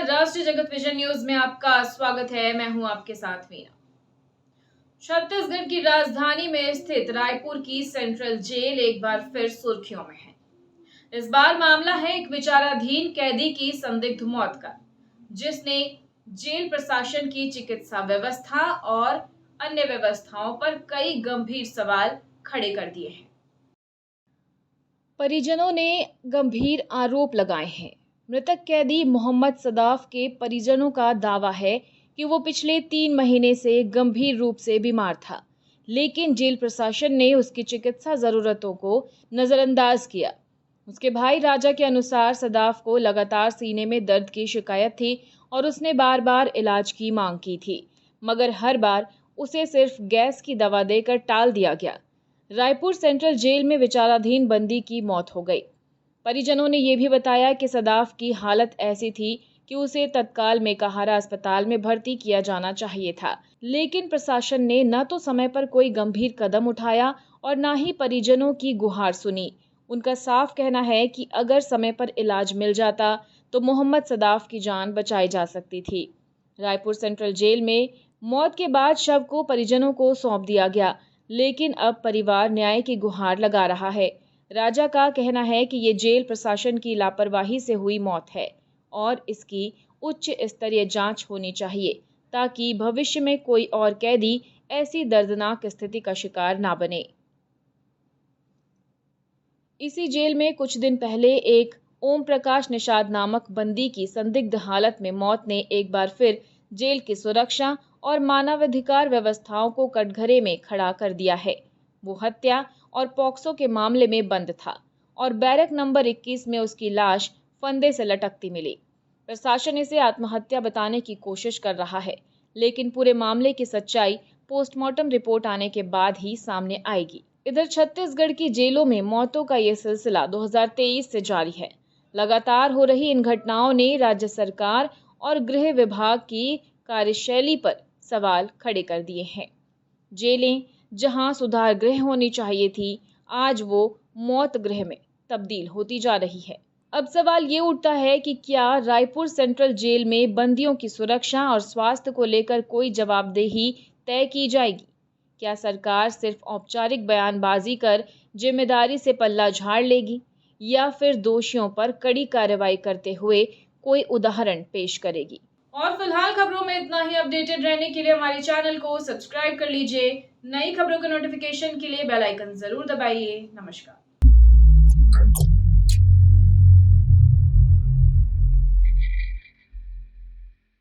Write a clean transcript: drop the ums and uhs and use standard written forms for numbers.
राष्ट्रीय जगत vision news में आपका स्वागत है। मैं हूं आपके साथ मीना। छत्तीसगढ़ की राजधानी में स्थित रायपुर की सेंट्रल जेल एक बार फिर सुर्खियों में है। इस बार मामला है एक विचाराधीन कैदी की संदिग्ध मौत का, जिसने जेल प्रशासन की चिकित्सा व्यवस्था और अन्य व्यवस्थाओं पर कई गंभीर सवाल खड़े कर दिए हैं। परिजनों ने गंभीर आरोप लगाए हैं। मृतक कैदी मोहम्मद सदाफ के परिजनों का दावा है कि वो पिछले 3 महीने से गंभीर रूप से बीमार था, लेकिन जेल प्रशासन ने उसकी चिकित्सा जरूरतों को नजरअंदाज किया। उसके भाई राजा के अनुसार सदाफ को लगातार सीने में दर्द की शिकायत थी और उसने बार बार इलाज की मांग की थी, मगर हर बार उसे सिर्फ गैस की दवा देकर टाल दिया गया। रायपुर सेंट्रल जेल में विचाराधीन बंदी की मौत हो गई। परिजनों ने यह भी बताया कि सदाफ की हालत ऐसी थी कि उसे तत्काल मेकाहारा अस्पताल में भर्ती किया जाना चाहिए था, लेकिन प्रशासन ने न तो समय पर कोई गंभीर कदम उठाया और न ही परिजनों की गुहार सुनी। उनका साफ कहना है कि अगर समय पर इलाज मिल जाता तो मोहम्मद सदाफ की जान बचाई जा सकती थी। रायपुर सेंट्रल जेल में मौत के बाद शव को परिजनों को सौंप दिया गया, लेकिन अब परिवार न्याय की गुहार लगा रहा है। राजा का कहना है कि ये जेल प्रशासन की लापरवाही से हुई मौत है और इसकी उच्च स्तरीय जांच होनी चाहिए, ताकि भविष्य में कोई और कैदी ऐसी दर्दनाक स्थिति का शिकार ना बने। इसी जेल में कुछ दिन पहले एक ओम प्रकाश निषाद नामक बंदी की संदिग्ध हालत में मौत ने एक बार फिर जेल की सुरक्षा और मानवाधिकार व्यवस्थाओं को कटघरे में खड़ा कर दिया है। वो हत्या और पॉक्सो के मामले में बंद था और बैरक नंबर 21 में उसकी लाश फंदे से लटकती मिली। प्रशासन इसे आत्महत्या बताने की कोशिश कर रहा है, लेकिन पूरे मामले की सच्चाई पोस्टमार्टम रिपोर्ट आने के बाद ही सामने आएगी। इधर छत्तीसगढ़ की जेलों में मौतों का ये सिलसिला 2023 से जारी है। लगातार हो रही इन घटनाओं ने राज्य सरकार और गृह विभाग की कार्यशैली पर सवाल खड़े कर दिए हैं। जेलें जहां सुधार गृह होनी चाहिए थी, आज वो मौत गृह में तब्दील होती जा रही है। अब सवाल ये उठता है कि क्या रायपुर सेंट्रल जेल में बंदियों की सुरक्षा और स्वास्थ्य को लेकर कोई जवाबदेही तय की जाएगी? क्या सरकार सिर्फ औपचारिक बयानबाजी कर जिम्मेदारी से पल्ला झाड़ लेगी, या फिर दोषियों पर कड़ी कार्रवाई करते हुए कोई उदाहरण पेश करेगी? और फिलहाल खबरों में इतना ही। अपडेटेड रहने के लिए हमारे चैनल को सब्सक्राइब कर लीजिए। नई खबरों के नोटिफिकेशन के लिए बेल आइकन जरूर दबाइए। नमस्कार।